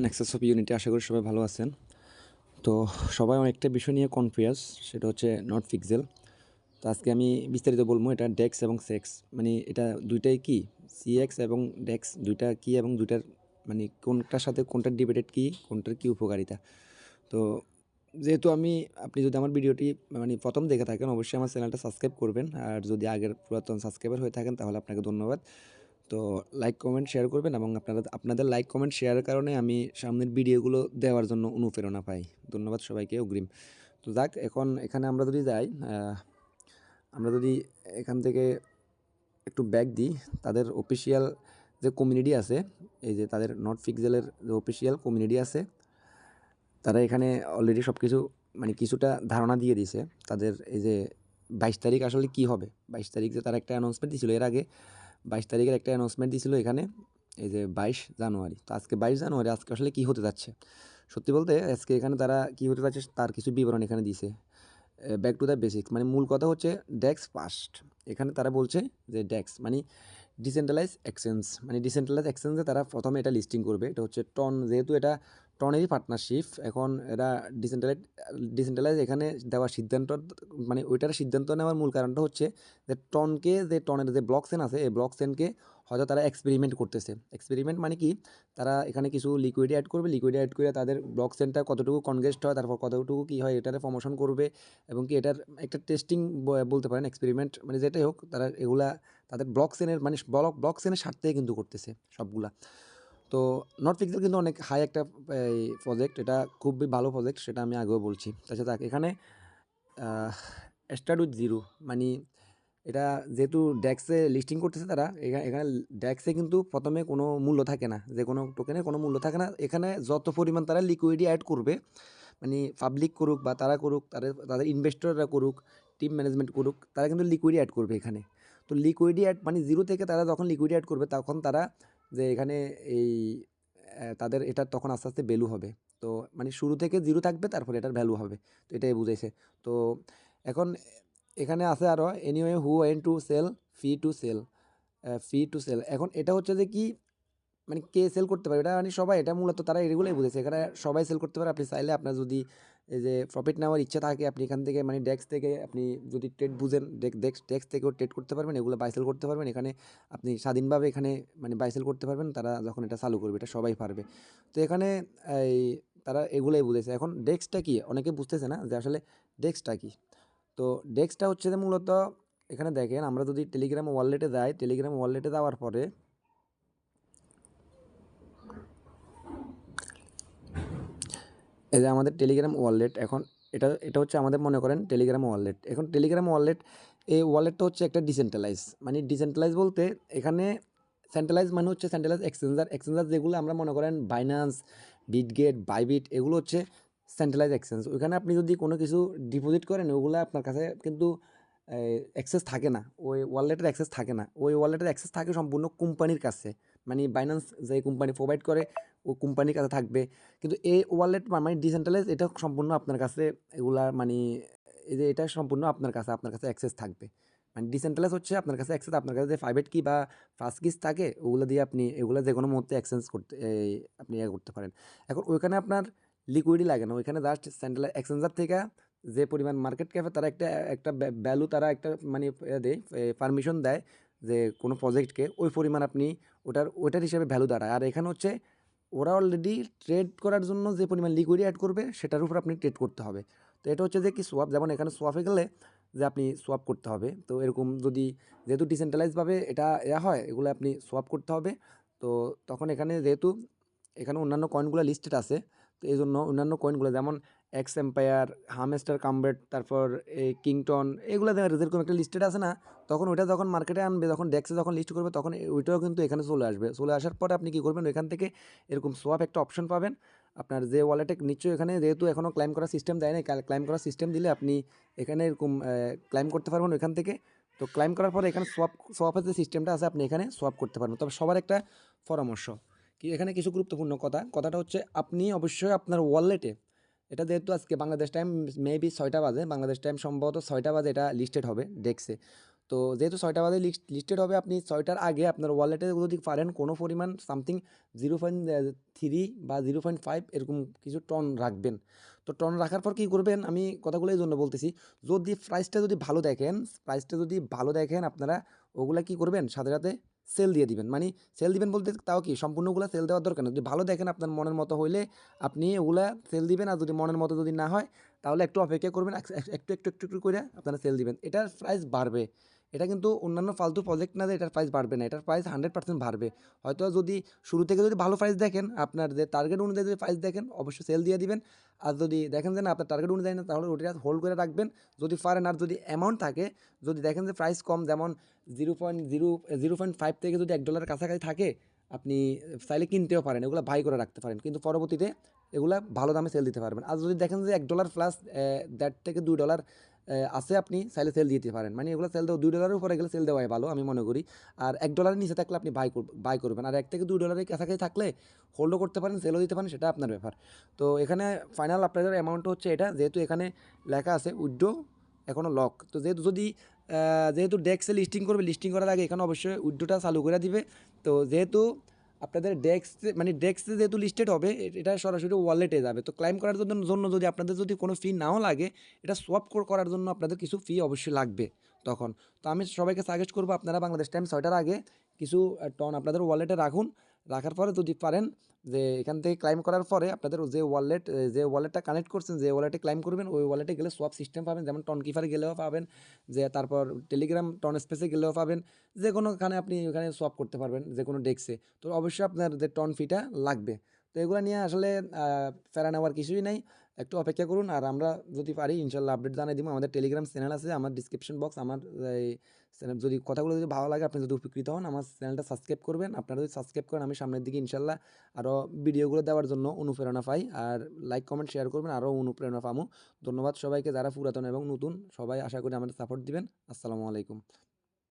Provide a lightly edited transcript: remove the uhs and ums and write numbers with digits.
Nexus of unity. আশা করি সবাই ভালো আছেন। তো সবাই অনেকটা বিষয় নিয়ে কনফিউজ, সেটা হচ্ছে নট পিক্সেল। তো আজকে আমি বিস্তারিত বলবো এটা ডেক্স এবং সেক্স, মানে এটা দুইটাই কি, সিএক্স এবং ডেক্স দুইটা কি এবং দুইটার মানে কোনটার সাথে কোনটার ডিবেটেড কি, কোনটার কি উপকারিতা। তো যেহেতু আপনি যদি আমার ভিডিওটি মানে প্রথম দেখে থাকেন অবশ্যই আমার চ্যানেলটা সাবস্ক্রাইব করবেন, আর যদি আগের পুরাতন সাবস্ক্রাইবার হয়ে থাকেন তাহলে আপনাকে ধন্যবাদ। তো লাইক কমেন্ট শেয়ার করবেন, এবং আপনাদের লাইক কমেন্ট শেয়ারের কারণে আমি সামনের ভিডিওগুলো দেওয়ার জন্য অনুপ্রেরণা পাই। ধন্যবাদ সবাইকে অগ্রিম। তো যাক, এখন এখানে আমরা যদি যাই, আমরা যদি এখান থেকে একটু ব্যাক দিই, তাদের অফিসিয়াল যে কমিউনিটি আছে, এই যে তাদের নট পিক্সেলের যে অফিসিয়াল কমিউনিটি আছে, তারা এখানে অলরেডি সব কিছু মানে কিছুটা ধারণা দিয়ে দিছে। তাদের এই যে 22 তারিখ আসলে কি হবে, 22 তারিখ যে তারা একটা অ্যানাউন্সমেন্ট দিয়েছিল, এর আগে 22 তারিখের একটা অ্যানাউন্সমেন্ট দিয়েছিল এখানে, এই যে 22 জানুয়ারি। তো আজকে 22 জানুয়ারি, আজকে আসলে কী হতে যাচ্ছে, সত্যি বলতে আজকে এখানে তারা কী হতে যাচ্ছে তার কিছু বিবরণ এখানে দিছে। ব্যাক টু দ্য বেসিক্স, মানে মূল কথা হচ্ছে ডেক্স ফার্স্ট। এখানে তারা বলছে যে ডেক্স মানে ডিসেন্ট্রালাইজ এক্সচেঞ্জ, মানে ডিসেন্ট্রালাইজ এক্সচেঞ্জে তারা প্রথমে এটা লিস্টিং করবে। এটা হচ্ছে টন, যেহেতু এটা টনেরই পার্টনারশিপ, এখন এরা ডিসেন্ট্রালাইজ এখানে দেওয়ার সিদ্ধান্ত, মানে ওইটার সিদ্ধান্ত নেওয়ার মূল কারণটা হচ্ছে যে টনকে, যে টনের যে ব্লক চেন আছে, এই ব্লক চেনকে হয়তো তারা এক্সপেরিমেন্ট করতেছে। এক্সপেরিমেন্ট মানে কি, তারা এখানে কিছু লিকুইড অ্যাড করবে, লিকুইড অ্যাড করে তাদের ব্লক চেনটা কতটুকু কনগেস্ট হয়, তারপর কতটুকু কী হয় এটারে প্রমোশন করবে, এবং কি এটার একটা টেস্টিং বলতে পারেন, এক্সপেরিমেন্ট মানে যেটাই হোক, তারা এগুলা তাদের ব্লক চেনের মানে ব্লক চেনের স্বার্থে কিন্তু করতেছে সবগুলা। তো নট পিক্সেল কিন্তু অনেক হাই একটা প্রজেক্ট, এটা খুবই ভালো প্রজেক্ট, সেটা আমি আগেও বলছি। তাছাড়া এখানে স্টার্ট উইথ জিরো, মানে এটা যেহেতু ডেক্সে লিস্টিং করতেছে তারা, এখানে ডেক্সে কিন্তু প্রথমে কোনো মূল্য থাকে না, যে কোনো টোকেনের কোনো মূল্য থাকে না। এখানে যত পরিমাণ তারা লিকুইডি অ্যাড করবে, মানে পাবলিক করুক বা তারা করুক, তাদের ইনভেস্টররা করুক, টিম ম্যানেজমেন্ট করুক, তারা কিন্তু লিকুইডি অ্যাড করবে এখানে। তো লিকুইডি অ্যাড মানে জিরো থেকে তারা যখন লিকুইডি অ্যাড করবে, তখন তারা যে এখানে এই তাদের এটা তখন আস্তে আস্তে ভ্যালু হবে। তো মানে শুরু থেকে জিরো থাকবে, তারপরে এটার ভ্যালু হবে। তো এটাই বুঝাইছে। তো এখন এখানে আছে আরও anyway who when to sell, fee to sell. এখন এটা হচ্ছে যে কি, মানে কে সেল করতে পারে, এটা মানে সবাই, এটা মূলত তারা এগুলোই বুঝেছে, এখানে সবাই সেল করতে পারে। আপনি চাইলে আপনার যদি এই যে প্রফিট নেওয়ার ইচ্ছা থাকে, আপনি এখান থেকে মানে ডেক্স থেকে আপনি যদি ট্রেড বুঝেন, ডেক্স থেকেও ট্রেড করতে পারবেন, এগুলো বাই সেল করতে পারবেন। এখানে আপনি স্বাধীনভাবে এখানে মানে বাই সেল করতে পারবেন, তারা যখন এটা চালু করবে এটা সবাই পারবে। তো এখানে এই তারা এগুলোই বুঝেছে। এখন ডেক্সটা কি অনেকে বুঝতেছে না যে আসলে ডেক্সটা কি। তো ডেক্সটা হচ্ছে যে মূলত, এখানে দেখেন আমরা যদি টেলিগ্রাম ওয়ালেটে যাই, টেলিগ্রাম ওয়ালেটে যাওয়ার পরে এই যে আমাদের টেলিগ্রাম ওয়ালেট, এখন এটা এটা হচ্ছে আমাদের মনে করেন টেলিগ্রাম ওয়ালেট। এখন টেলিগ্রাম ওয়ালেট, এই ওয়ালেটটা হচ্ছে একটা ডিসেন্ট্রালাইজ, মানে ডিসেন্ট্রালাইজ বলতে এখানে সেন্ট্রালাইজ মানে হচ্ছে সেন্ট্রালাইজ এক্সচেঞ্জার যেগুলো আমরা মনে করেন বাইন্যান্স, বিটগেট, বাইবিট, এগুলো হচ্ছে সেন্ট্রালাইজ এক্সচেঞ্জ। ওইখানে আপনি যদি কোনো কিছু ডিপোজিট করেন, ওগুলো আপনার কাছে কিন্তু অ্যাক্সেস থাকে না, ওই ওয়ালেটের অ্যাক্সেস থাকে না, ওই ওয়ালেটের অ্যাক্সেস থাকে সম্পূর্ণ কোম্পানির কাছে, মানে বাইন্যান্স যে কোম্পানি প্রোভাইড করে ও কোম্পানির কাছে থাকবে। কিন্তু এই ওয়ালেট মানে ডিসেন্ট্রালাইজ, এটা সম্পূর্ণ আপনার কাছে, এগুলা মানে এই যে এটা সম্পূর্ণ আপনার কাছে অ্যাক্সেস থাকবে। মানে ডিসেন্ট্রালাইজ হচ্ছে আপনার কাছে অ্যাক্সেস, আপনার কাছে যে প্রাইভেট কি বা ফাস্ট কিস থাকে, ওগুলো দিয়ে আপনি এগুলো যে কোনো মুহূর্তে এক্সচেঞ্জ করতে আপনি করতে পারেন। এখন ওইখানে আপনার লিকুইডই লাগে না, ওইখানে জাস্ট সেন্ট্রাল এক্সচেঞ্জার থেকে যে পরিমাণ মার্কেট ক্যাপে তারা একটা একটা ভ্যালু, তারা একটা মানে দেয়, পারমিশন দেয় যে কোনো প্রজেক্টকে, ওই পরিমাণ আপনি ওটার হিসেবে ভ্যালু দাঁড়ায়। আর এখানে হচ্ছে ওরা অলরেডি ট্রেড করার জন্য যে পরিমাণ লিকুইড অ্যাড করবে, সেটার উপর আপনি ট্রেড করতে হবে। তো এটা হচ্ছে যে কি সোয়াপ, যেমন এখানে সোয়াপে গেলে যে আপনি সোয়াপ করতে হবে, তো এরকম যদি যেহেতু ডিসেন্ট্রালাইজভাবে এটা হয়, এগুলো আপনি সোয়াপ করতে হবে। তো তখন এখানে যেহেতু এখানে অন্যান্য কয়েনগুলো লিস্টেড আছে, তো এই জন্য অন্যান্য কয়েনগুলো যেমন এক্স এম্পায়ার, হামস্টার কামবেট, তারপর এই কিংটন, এগুলো যেরকম একটা লিস্টেড আছে না, তখন ওইটা যখন মার্কেটে আনবে, যখন ডেক্সে যখন লিস্ট করবে, তখন ওইটাও কিন্তু এখানে চলে আসবে। চলে আসার পরে আপনি কী করবেন, ওইখান থেকে এরকম সোয়াপ একটা অপশন পাবেন আপনার যে ওয়ালেটে নিশ্চয়ই, এখানে যেহেতু এখনও ক্লাইম করার সিস্টেম দেয় না, ক্লাইম করার সিস্টেম দিলে আপনি এখানে এরকম ক্লাইম করতে পারবেন ওইখান থেকে। তো ক্লাইম করার পরে এখানে সোয়াপের যে সিস্টেমটা আছে, আপনি এখানে সোয়াপ করতে পারবেন। তবে সবার একটা পরামর্শ কি, এখানে কিছু গুরুত্বপূর্ণ কথাটা হচ্ছে আপনি অবশ্যই আপনার ওয়ালেটে, এটা যেহেতু আজকে বাংলাদেশ টাইম মেবি 6টা বাজে, বাংলাদেশ টাইম সম্ভবত 6টা বাজে এটা লিস্টেড হবে ডেক্সে। তো যেহেতু 6টা বাজে লিস্টেড হবে, আপনি 6টার আগে আপনার ওয়ালেটে যদি পারেন কোনো পরিমাণ সামথিং 0.3 বা 0.5 এরকম কিছু টন রাখবেন। তো টন রাখার পর কী করবেন, আমি কথাগুলো এই জন্য বলতেছি, যদি প্রাইসটা যদি ভালো দেখেন আপনারা ওগুলা কী করবেন, সাথে সাথে সেল দিয়ে দিবেন। মানে সেল দিবেন বলতে তাও কি সম্পূর্ণগুলো সেল দেওয়ার দরকার নেই, যদি ভালো দেখেন আপনার মনের মতো হইলে আপনি ওগুলা সেল দিবেন, আর যদি মনের মতো যদি না হয় তাহলে একটু অপেক্ষা করবেন, একটু করে আপনারা সেল দিবেন। এটার প্রাইস বাড়বে, এটা কিন্তু অন্যান্য ফালতু প্রজেক্ট না যে এটার প্রাইস বাড়বে না, এটার প্রাইস 100% বাড়বে। হয়তো যদি শুরু থেকে যদি ভালো প্রাইস দেখেন, আপনার যে টার্গেট অনুযায়ী যদি প্রাইস দেখেন অবশ্যই সেল দিয়ে দিবেন। আর যদি দেখেন যে না আপনার টার্গেট অনুযায়ী না, তাহলে ওটা হোল্ড করে রাখবেন যদি পারেন। আর যদি অ্যামাউন্ট থাকে, যদি দেখেন যে প্রাইস কম, যেমন 0.5 থেকে যদি $1 কাছাকাছি থাকে, আপনি চাইলে কিনতেও পারেন, এগুলো বাই করে রাখতে পারেন, কিন্তু পরবর্তীতে এগুলা ভালো দামে সেল দিতে পারবেন। আর যদি দেখেন যে $1 প্লাস 1.5 থেকে $2 আছে, আপনি চাইলে সেল দিতে পারেন। মানে এগুলো সেল দেওয়া $2 উপরে গেলে সেল দেওয়াই ভালো আমি মনে করি। আর $1 নিচে থাকলে আপনি বাই করবেন, আর 1 থেকে $2 কাছাকাছি থাকলে হোল্ডও করতে পারেন, সেলও দিতে পারেন, সেটা আপনার ব্যাপার। তো এখানে ফাইনাল আপনাদের অ্যামাউন্ট হচ্ছে এটা, যেহেতু এখানে লেখা আছে উইথড্র এখনও লক। তো যেহেতু ডেক্সে লিস্টিং করার আগে এখানে অবশ্যই উইথড্রটা চালু করে দিবে। তো যেহেতু আপনাদের ডেক্সে যেহেতু লিস্টেড হবে, এটা সরাসরি ওয়ালেটে যাবে। তো ক্লাইম করার জন্য যদি আপনাদের যদি কোনো ফি নাও লাগে, এটা সোয়াপ করার জন্য আপনাদের কিছু ফি অবশ্যই লাগবে তখন। তো আমি সবাইকে সাজেস্ট করবো আপনারা বাংলাদেশ টাইম 6টার আগে কিছু টন আপনাদের ওয়ালেটে রাখুন। রাখার পরে যদি পারেন যে এখান থেকে ক্লাইম করার পরে আপনাদের যে ওয়ালেটটা কানেক্ট করছেন, যে ওয়ালেটে ক্লাইম করবেন, ওই ওয়ালেটে গেলে সোয়াপ সিস্টেম পাবেন, যেমন টন কিফারে গেলেও পাবেন, যে তারপর টেলিগ্রাম টন স্পেসে গেলেও পাবেন, যে কোনোখানে আপনি ওখানে সোয়াপ করতে পারবেন যে কোনো ডেক্সে। তো অবশ্যই আপনার যে টন ফিটা লাগবে। তো এগুলো নিয়ে আসলে প্যারা নেওয়ার কিছুই নাই, একটু অপেক্ষা করুন। আর আমরা যদি পারি ইনশাল্লাহ আপডেট জানিয়ে দিব। আমাদের টেলিগ্রাম চ্যানেল আছে, আমার ডিসক্রিপশন বক্স, আমার এই চ্যানেল, যদি কথাগুলো যদি ভালো লাগে, আপনি যদি উপকৃত হন, আমার চ্যানেলটা সাবস্ক্রাইব করবেন। আপনারা যদি সাবস্ক্রাইব করেন, আমি সামনের দিকে ইনশাল্লাহ আরও ভিডিওগুলো দেওয়ার জন্য অনুপ্রেরণা পাই। আর লাইক কমেন্ট শেয়ার করবেন, আরও অনুপ্রেরণা পাবো। ধন্যবাদ সবাইকে, যারা পুরাতন এবং নতুন সবাই, আশা করি আমাদের সাপোর্ট দিবেন। আসসালামু আলাইকুম।